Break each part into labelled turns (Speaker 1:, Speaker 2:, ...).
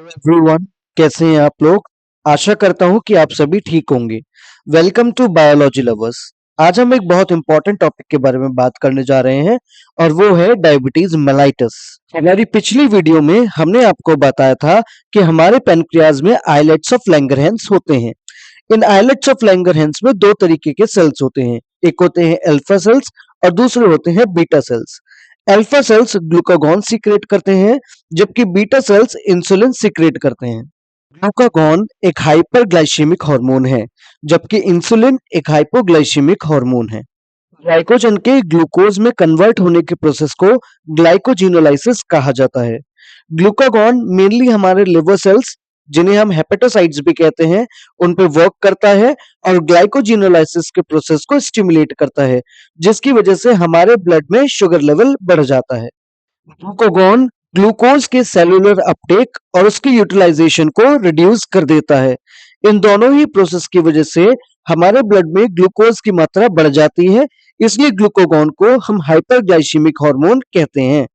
Speaker 1: Everyone, कैसे हैं आप लोग। आशा करता हूं कि आप सभी ठीक होंगे। Welcome to biology lovers. आज हम एक बहुत इंपॉर्टेंट टॉपिक के बारे में बात करने जा रहे हैं और वो है डायबिटीज मेलाइटस। हमारी पिछली वीडियो में हमने आपको बताया था कि हमारे पैनक्रियाज में आइलेट्स ऑफ लैंगरहैंस होते हैं। इन आइलेट्स ऑफ लैंगरहैंस में दो तरीके के सेल्स होते हैं, एक होते हैं अल्फा सेल्स और दूसरे होते हैं beta cells. Alpha cells glucagon secret करते हैं जबकि बीटा सेल्स इंसुलिन सीक्रेट करते हैं। ग्लूकागॉन एक हाइपरग्लाइसेमिक हार्मोन है जबकि इंसुलिन एक हाइपोग्लाइसेमिक हार्मोन है। ग्लाइकोजन के ग्लूकोज में कन्वर्ट होने के प्रोसेस को ग्लाइकोजिनोलाइसिस कहा जाता है। ग्लूकागॉन मेनली हमारे लिवर सेल्स, जिन्हें हम हेपेटोसाइट्स भी कहते हैं, उन पे वर्क करता है और ग्लाइकोजिनोलाइसिस के प्रोसेस को स्टिमुलेट करता है, जिसकी वजह से हमारे ब्लड में शुगर लेवल बढ़ जाता है। ग्लूकागॉन ग्लूकोज के सेलुलर अपटेक और उसकी यूटिलाइजेशन को रिड्यूस कर देता है। इन दोनों ही प्रोसेस की वजह से हमारे ब्लड में ग्लूकोज की मात्रा बढ़ जाती है, इसलिए ग्लूकागॉन को हम हाइपरग्लाइसेमिक हार्मोन कहते हैं।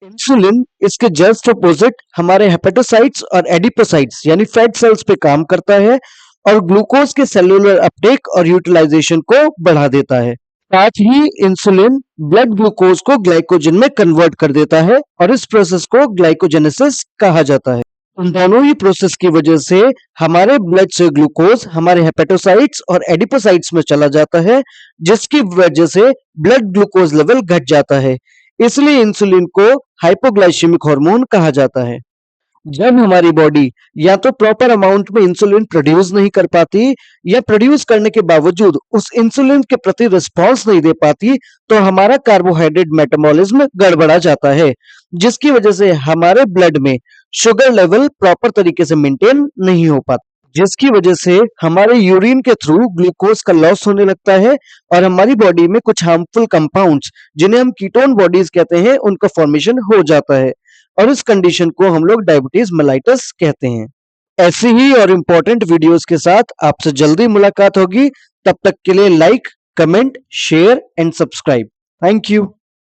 Speaker 1: इंसुलिन इसके जस्ट अपोजिट हमारे हेपेटोसाइट्स और एडिपोसाइट्स यानी फैट सेल्स पे काम करता है और ग्लूकोज के सेलुलर अपटेक और यूटिलाइजेशन को बढ़ा देता है। साथ ही इंसुलिन ब्लड ग्लूकोज को ग्लाइकोजन में कन्वर्ट कर देता है और इस प्रोसेस को ग्लाइकोजेनेसिस कहा जाता है। इन दोनों ही प्रोसेस की वजह से हमारे ब्लड से ग्लूकोज हमारे हेपेटोसाइट्स और एडिपोसाइट्स में चला जाता है, जिसकी वजह से ब्लड ग्लूकोज लेवल घट जाता है। इसलिए इंसुलिन को हाइपोग्लाइसेमिक हार्मोन कहा जाता है। जब हमारी बॉडी या तो प्रॉपर अमाउंट में इंसुलिन प्रोड्यूस नहीं कर पाती या प्रोड्यूस करने के बावजूद उस इंसुलिन के प्रति रिस्पॉन्स नहीं दे पाती, तो हमारा कार्बोहाइड्रेट मेटाबॉलिज्म गड़बड़ा जाता है, जिसकी वजह से हमारे ब्लड में शुगर लेवल प्रॉपर तरीके से मेंटेन नहीं हो पाता, जिसकी वजह से हमारे यूरिन के थ्रू ग्लूकोज का लॉस होने लगता है और हमारी बॉडी में कुछ हार्मफुल कंपाउंड्स, जिन्हें हम कीटोन बॉडीज कहते हैं, उनका फॉर्मेशन हो जाता है और इस कंडीशन को हम लोग डायबिटीज मेलाइटस कहते हैं। ऐसी ही और इम्पोर्टेंट वीडियोस के साथ आपसे जल्दी मुलाकात होगी। तब तक के लिए like, comment, share and subscribe. Thank you.